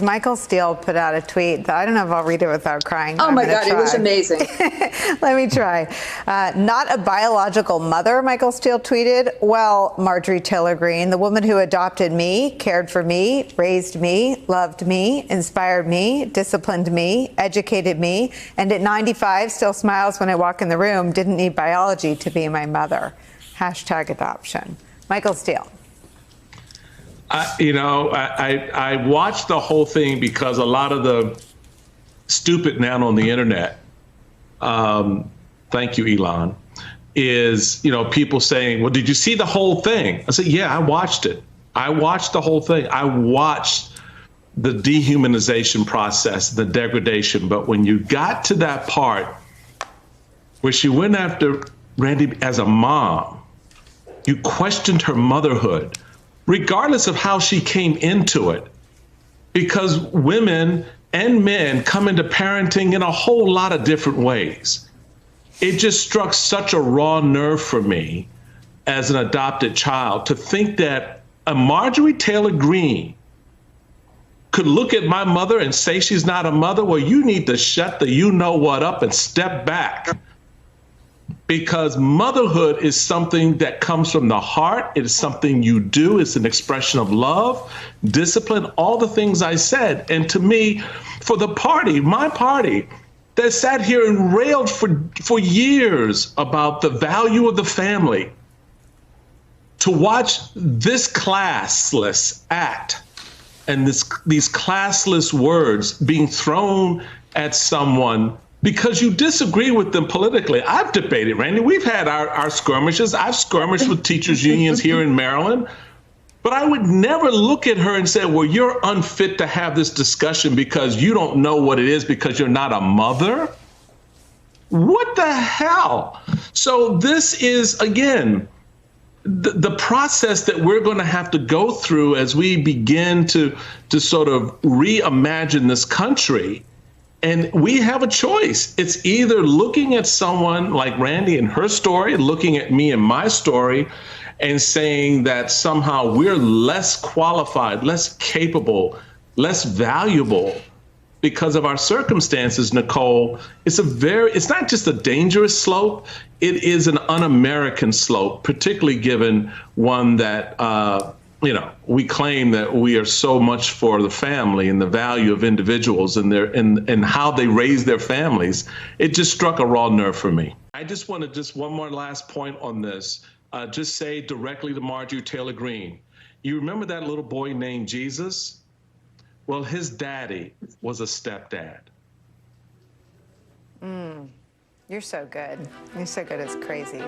Michael Steele put out a tweet. I don't know if I'll read it without crying. Oh my God, it was amazing. Let me try. Not a biological mother, Michael Steele tweeted. Well, Marjorie Taylor Greene, the woman who adopted me, cared for me, raised me, loved me, inspired me, disciplined me, educated me, and at 95 still smiles when I walk in the room, didn't need biology to be my mother. Hashtag adoption. Michael Steele. I watched the whole thing because a lot of the stupid now on the internet, thank you, Elon, is, people saying, well, did you see the whole thing? I said, yeah, I watched it. I watched the whole thing. I watched the dehumanization process, the degradation. But when you got to that part where she went after Randi as a mom, you questioned her motherhood, regardless of how she came into it, because women and men come into parenting in a whole lot of different ways. It just struck such a raw nerve for me as an adopted child to think that a Marjorie Taylor Greene could look at my mother and say she's not a mother. Well, you need to shut the you-know-what up and step back. Because motherhood is something that comes from the heart. It is something you do. It's an expression of love, discipline, all the things I said. And to me, for the party, my party, that sat here and railed for years about the value of the family, to watch this classless act and these classless words being thrown at someone because you disagree with them politically. I've debated, Randi. We've had our skirmishes. I've skirmished with teachers' unions here in Maryland. But I would never look at her and say, well, you're unfit to have this discussion because you don't know what it is because you're not a mother. What the hell? So this is, again, the process that we're going to have to go through as we begin to sort of reimagine this country. And we have a choice. It's either looking at someone like Randi and her story, looking at me and my story, and saying that somehow we're less qualified, less capable, less valuable because of our circumstances, Nicole. It's not just a dangerous slope, it is an un-American slope, particularly given one that we claim that we are so much for the family and the value of individuals and and how they raise their families. It just struck a raw nerve for me. I just want to one more last point on this. Just say directly to Marjorie Taylor Greene. You remember that little boy named Jesus? Well, his daddy was a stepdad. You're so good. You're so good. It's crazy.